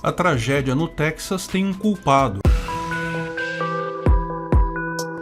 A tragédia no Texas tem um culpado.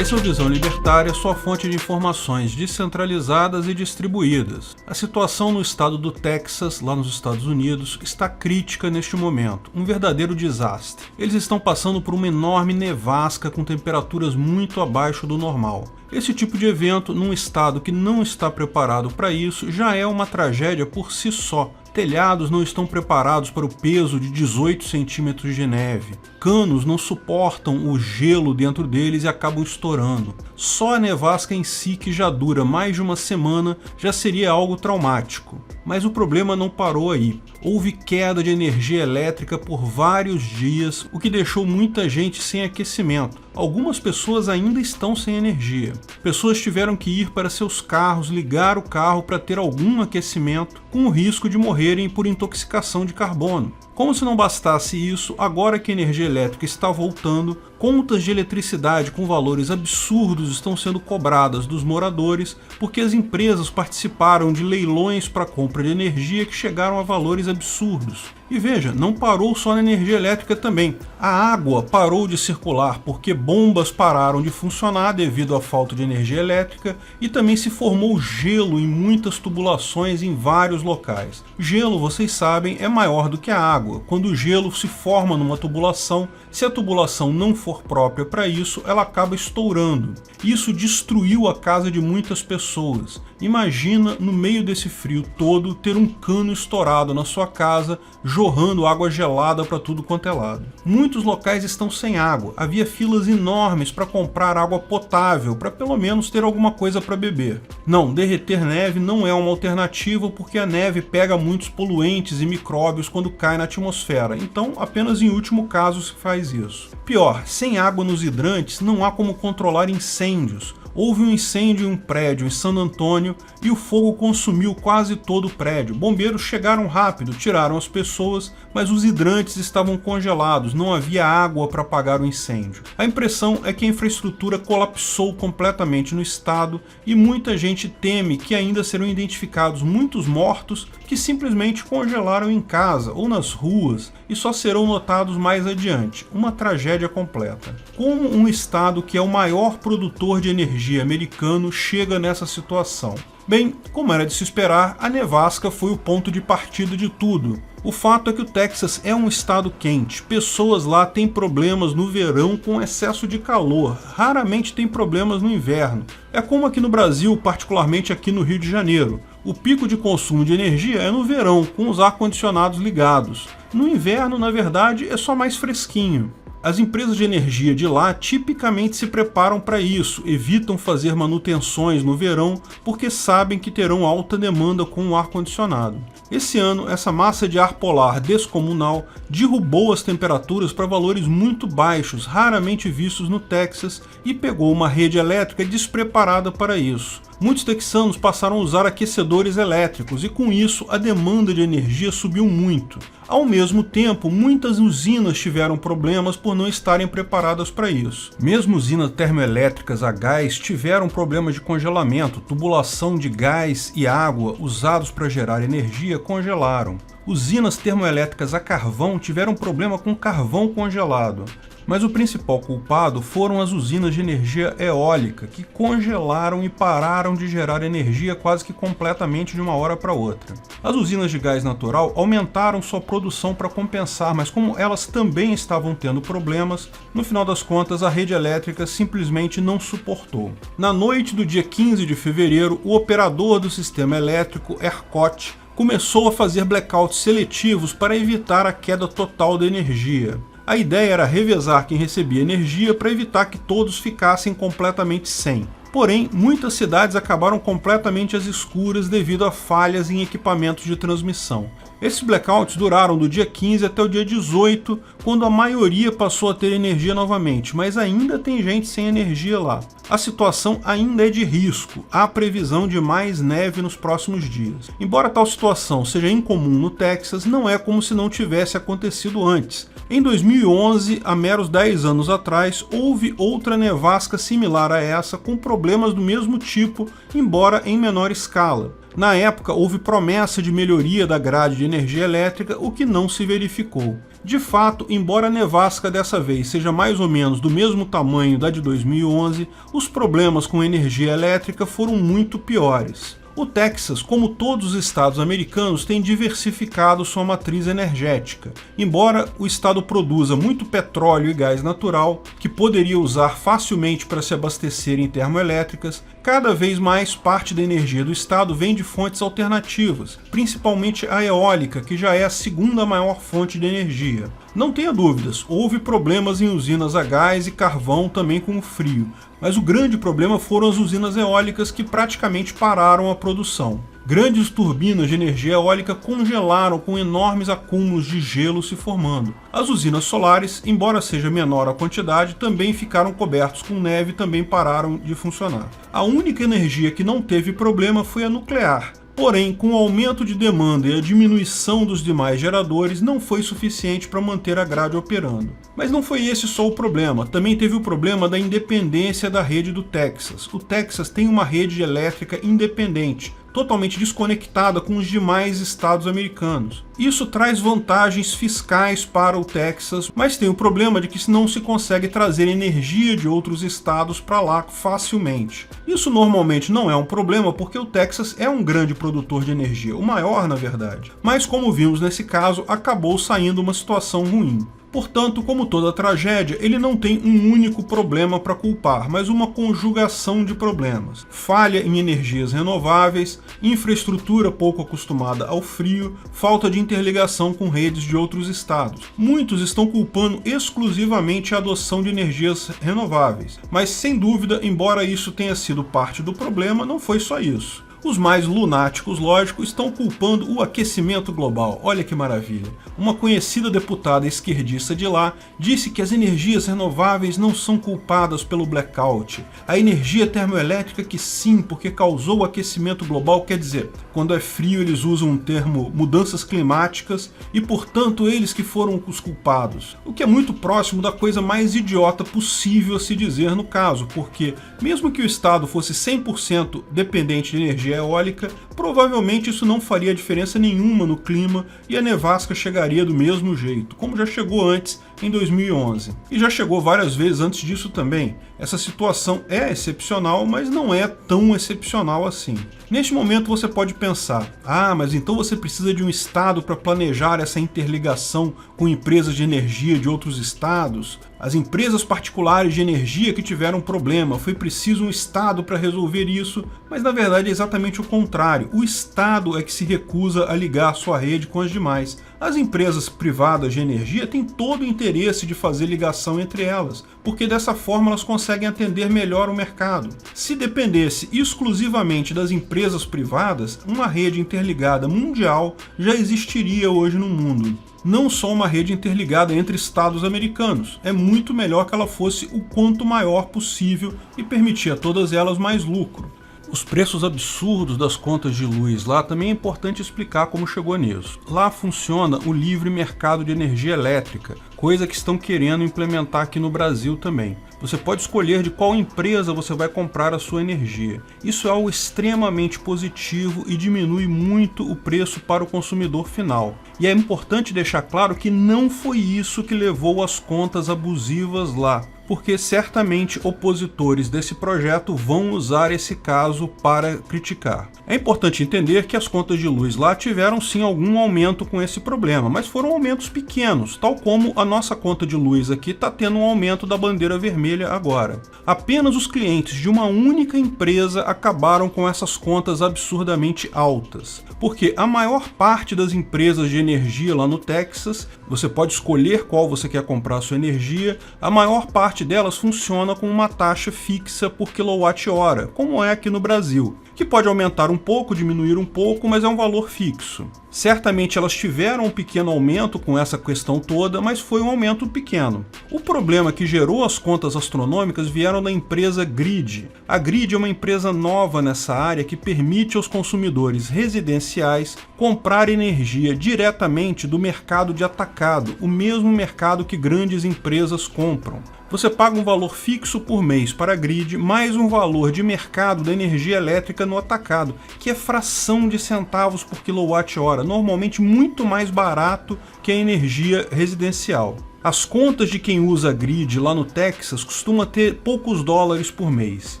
Esse é o Visão Libertária, sua fonte de informações descentralizadas e distribuídas. A situação no estado do Texas, lá nos Estados Unidos, está crítica neste momento, um verdadeiro desastre. Eles estão passando por uma enorme nevasca com temperaturas muito abaixo do normal. Esse tipo de evento, num estado que não está preparado para isso, já é uma tragédia por si só. Telhados não estão preparados para o peso de 18 centímetros de neve. Canos não suportam o gelo dentro deles e acabam estourando. Só a nevasca em si, que já dura mais de uma semana, já seria algo traumático. Mas o problema não parou aí. Houve queda de energia elétrica por vários dias, o que deixou muita gente sem aquecimento. Algumas pessoas ainda estão sem energia. Pessoas tiveram que ir para seus carros, ligar o carro para ter algum aquecimento, com o risco de morrerem por intoxicação de carbono. Como se não bastasse isso, agora que a energia elétrica está voltando, contas de eletricidade com valores absurdos estão sendo cobradas dos moradores porque as empresas participaram de leilões para compra de energia que chegaram a valores absurdos. E veja, não parou só na energia elétrica também. A água parou de circular porque bombas pararam de funcionar devido à falta de energia elétrica e também se formou gelo em muitas tubulações em vários locais. Gelo, vocês sabem, é maior do que a água. Quando o gelo se forma numa tubulação, se a tubulação não for própria para isso, ela acaba estourando. Isso destruiu a casa de muitas pessoas. Imagina, no meio desse frio todo, ter um cano estourado na sua casa, jorrando água gelada para tudo quanto é lado. Muitos locais estão sem água. Havia filas enormes para comprar água potável, para pelo menos ter alguma coisa para beber. Não, derreter neve não é uma alternativa porque a neve pega muitos poluentes e micróbios quando cai na atmosfera. Então, apenas em último caso se faz isso. Pior, sem água nos hidrantes não há como controlar incêndios. Houve um incêndio em um prédio em San Antônio e o fogo consumiu quase todo o prédio. Bombeiros chegaram rápido, tiraram as pessoas, mas os hidrantes estavam congelados, não havia água para apagar o incêndio. A impressão é que a infraestrutura colapsou completamente no estado e muita gente teme que ainda serão identificados muitos mortos que simplesmente congelaram em casa ou nas ruas e só serão notados mais adiante. Uma tragédia completa. Como um estado que é o maior produtor de energia americano chega nessa situação? Bem, como era de se esperar, a nevasca foi o ponto de partida de tudo. O fato é que o Texas é um estado quente, pessoas lá têm problemas no verão com excesso de calor, raramente têm problemas no inverno. É como aqui no Brasil, particularmente aqui no Rio de Janeiro. O pico de consumo de energia é no verão, com os ar-condicionados ligados. No inverno, na verdade, é só mais fresquinho. As empresas de energia de lá tipicamente se preparam para isso, evitam fazer manutenções no verão porque sabem que terão alta demanda com o ar-condicionado. Esse ano, essa massa de ar polar descomunal derrubou as temperaturas para valores muito baixos, raramente vistos no Texas, e pegou uma rede elétrica despreparada para isso. Muitos texanos passaram a usar aquecedores elétricos e com isso a demanda de energia subiu muito. Ao mesmo tempo, muitas usinas tiveram problemas por não estarem preparadas para isso. Mesmo usinas termoelétricas a gás tiveram problemas de congelamento, tubulação de gás e água usados para gerar energia congelaram. Usinas termoelétricas a carvão tiveram problema com carvão congelado. Mas o principal culpado foram as usinas de energia eólica, que congelaram e pararam de gerar energia quase que completamente de uma hora para outra. As usinas de gás natural aumentaram sua produção para compensar, mas como elas também estavam tendo problemas, no final das contas a rede elétrica simplesmente não suportou. Na noite do dia 15 de fevereiro, o operador do sistema elétrico, ERCOT, começou a fazer blackouts seletivos para evitar a queda total da energia. A ideia era revezar quem recebia energia para evitar que todos ficassem completamente sem. Porém, muitas cidades acabaram completamente às escuras devido a falhas em equipamentos de transmissão. Esses blackouts duraram do dia 15 até o dia 18, quando a maioria passou a ter energia novamente, mas ainda tem gente sem energia lá. A situação ainda é de risco, há previsão de mais neve nos próximos dias. Embora tal situação seja incomum no Texas, não é como se não tivesse acontecido antes. Em 2011, há meros 10 anos atrás, houve outra nevasca similar a essa, com problemas do mesmo tipo, embora em menor escala. Na época, houve promessa de melhoria da grade de energia elétrica, o que não se verificou. De fato, embora a nevasca dessa vez seja mais ou menos do mesmo tamanho da de 2011, os problemas com energia elétrica foram muito piores. O Texas, como todos os estados americanos, tem diversificado sua matriz energética. Embora o estado produza muito petróleo e gás natural, que poderia usar facilmente para se abastecer em termoelétricas, cada vez mais parte da energia do estado vem de fontes alternativas, principalmente a eólica, que já é a segunda maior fonte de energia. Não tenha dúvidas, houve problemas em usinas a gás e carvão também com o frio, mas o grande problema foram as usinas eólicas que praticamente pararam a produção. Grandes turbinas de energia eólica congelaram com enormes acúmulos de gelo se formando. As usinas solares, embora seja menor a quantidade, também ficaram cobertos com neve e também pararam de funcionar. A única energia que não teve problema foi a nuclear. Porém, com o aumento de demanda e a diminuição dos demais geradores, não foi suficiente para manter a grade operando. Mas não foi esse só o problema, também teve o problema da independência da rede do Texas. O Texas tem uma rede elétrica independente, totalmente desconectada com os demais estados americanos. Isso traz vantagens fiscais para o Texas, mas tem o problema de que não se consegue trazer energia de outros estados para lá facilmente. Isso normalmente não é um problema porque o Texas é um grande produtor de energia, o maior na verdade. Mas como vimos nesse caso, acabou saindo uma situação ruim. Portanto, como toda tragédia, ele não tem um único problema para culpar, mas uma conjugação de problemas. Falha em energias renováveis, infraestrutura pouco acostumada ao frio, falta de interligação com redes de outros estados. Muitos estão culpando exclusivamente a adoção de energias renováveis, mas sem dúvida, embora isso tenha sido parte do problema, não foi só isso. Os mais lunáticos, lógico, estão culpando o aquecimento global. Olha que maravilha. Uma conhecida deputada esquerdista de lá disse que as energias renováveis não são culpadas pelo blackout. A energia termoelétrica que sim, porque causou o aquecimento global, quer dizer, quando é frio eles usam o termo mudanças climáticas e, portanto, eles que foram os culpados. O que é muito próximo da coisa mais idiota possível a se dizer no caso, porque mesmo que o estado fosse 100% dependente de energia eólica, provavelmente isso não faria diferença nenhuma no clima e a nevasca chegaria do mesmo jeito, como já chegou antes em 2011. E já chegou várias vezes antes disso também. Essa situação é excepcional, mas não é tão excepcional assim. Neste momento você pode pensar, mas então você precisa de um estado para planejar essa interligação com empresas de energia de outros estados? As empresas particulares de energia que tiveram problema, foi preciso um estado para resolver isso, mas na verdade é exatamente o contrário. O estado é que se recusa a ligar sua rede com as demais. As empresas privadas de energia têm todo o interesse de fazer ligação entre elas, porque dessa forma elas conseguem atender melhor o mercado. Se dependesse exclusivamente das empresas privadas, uma rede interligada mundial já existiria hoje no mundo. Não só uma rede interligada entre estados americanos, é muito melhor que ela fosse o quanto maior possível e permitir a todas elas mais lucro. Os preços absurdos das contas de luz lá também é importante explicar como chegou nisso. Lá funciona o livre mercado de energia elétrica, coisa que estão querendo implementar aqui no Brasil também. Você pode escolher de qual empresa você vai comprar a sua energia. Isso é algo extremamente positivo e diminui muito o preço para o consumidor final. E é importante deixar claro que não foi isso que levou às contas abusivas lá, porque certamente opositores desse projeto vão usar esse caso para criticar. É importante entender que as contas de luz lá tiveram sim algum aumento com esse problema, mas foram aumentos pequenos, tal como a nossa conta de luz aqui está tendo um aumento da bandeira vermelha agora. Apenas os clientes de uma única empresa acabaram com essas contas absurdamente altas, porque a maior parte das empresas de energia lá no Texas, você pode escolher qual você quer comprar a sua energia, a maior parte delas funciona com uma taxa fixa por quilowatt-hora, como é aqui no Brasil, que pode aumentar um pouco, diminuir um pouco, mas é um valor fixo. Certamente elas tiveram um pequeno aumento com essa questão toda, mas foi um aumento pequeno. O problema que gerou as contas astronômicas vieram da empresa Grid. A Grid é uma empresa nova nessa área que permite aos consumidores residenciais comprar energia diretamente do mercado de atacado, o mesmo mercado que grandes empresas compram. Você paga um valor fixo por mês para a Grid, mais um valor de mercado da energia elétrica elétrica no atacado, que é fração de centavos por quilowatt-hora, normalmente muito mais barato que a energia residencial. As contas de quem usa grid lá no Texas costuma ter poucos dólares por mês.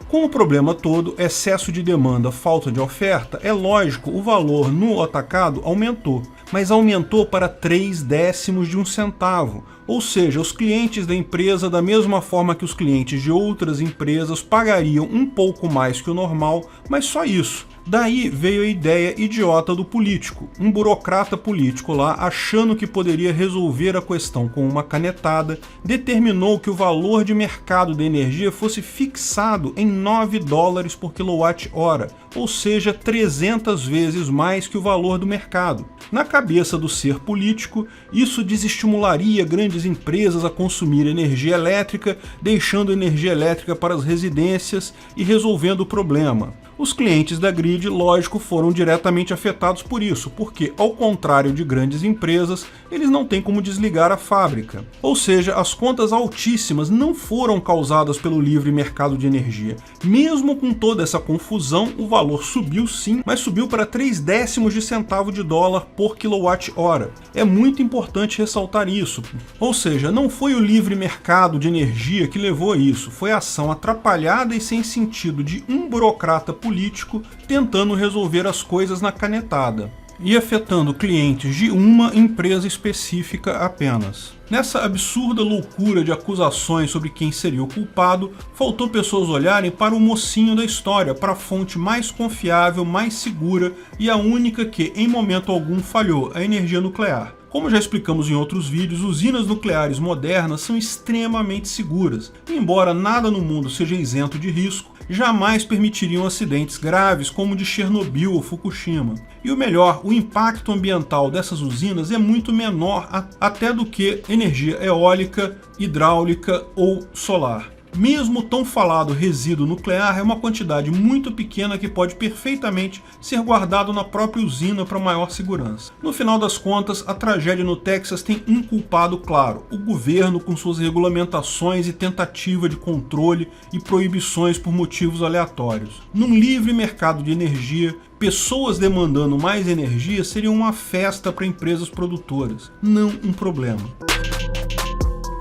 Com o problema todo, excesso de demanda, falta de oferta, é lógico, o valor no atacado aumentou, mas aumentou para 0,03 de um centavo, ou seja, os clientes da empresa, da mesma forma que os clientes de outras empresas, pagariam um pouco mais que o normal, mas só isso. Daí veio a ideia idiota do político, um burocrata político lá, achando que poderia resolver a questão com uma canetada, determinou que o valor de mercado da energia fosse fixado em 9 dólares por quilowatt-hora, ou seja, 300 vezes mais que o valor do mercado. Na cabeça do ser político, isso desestimularia grandes empresas a consumir energia elétrica, deixando energia elétrica para as residências e resolvendo o problema. Os clientes da grid, lógico, foram diretamente afetados por isso, porque, ao contrário de grandes empresas, eles não têm como desligar a fábrica. Ou seja, as contas altíssimas não foram causadas pelo livre mercado de energia. Mesmo com toda essa confusão, o valor subiu sim, mas subiu para 0,03 de centavo de dólar por quilowatt-hora. É muito importante ressaltar isso. Ou seja, não foi o livre mercado de energia que levou a isso, foi a ação atrapalhada e sem sentido de um burocrata político tentando resolver as coisas na canetada e afetando clientes de uma empresa específica apenas. Nessa absurda loucura de acusações sobre quem seria o culpado, faltou pessoas olharem para o mocinho da história, para a fonte mais confiável, mais segura e a única que, em momento algum, falhou, a energia nuclear. Como já explicamos em outros vídeos, usinas nucleares modernas são extremamente seguras. Embora nada no mundo seja isento de risco, jamais permitiriam acidentes graves como o de Chernobyl ou Fukushima. E o melhor, o impacto ambiental dessas usinas é muito menor até do que energia eólica, hidráulica ou solar. Mesmo o tão falado resíduo nuclear é uma quantidade muito pequena que pode perfeitamente ser guardado na própria usina para maior segurança. No final das contas, a tragédia no Texas tem um culpado claro: o governo com suas regulamentações e tentativa de controle e proibições por motivos aleatórios. Num livre mercado de energia, pessoas demandando mais energia seriam uma festa para empresas produtoras, não um problema.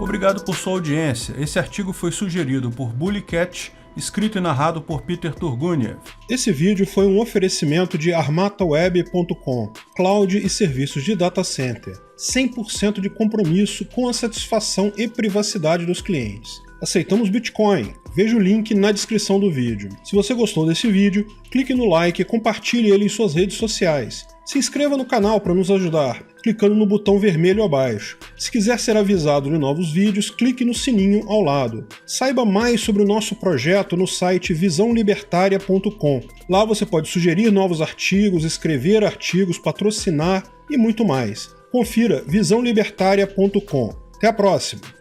Obrigado por sua audiência. Esse artigo foi sugerido por Bullycat, escrito e narrado por Peter Turguniev. Esse vídeo foi um oferecimento de armataweb.com, cloud e serviços de data center. 100% de compromisso com a satisfação e privacidade dos clientes. Aceitamos Bitcoin. Veja o link na descrição do vídeo. Se você gostou desse vídeo, clique no like e compartilhe ele em suas redes sociais. Se inscreva no canal para nos ajudar, clicando no botão vermelho abaixo. Se quiser ser avisado de novos vídeos, clique no sininho ao lado. Saiba mais sobre o nosso projeto no site visãolibertaria.com. Lá você pode sugerir novos artigos, escrever artigos, patrocinar e muito mais. Confira visãolibertaria.com. Até a próxima!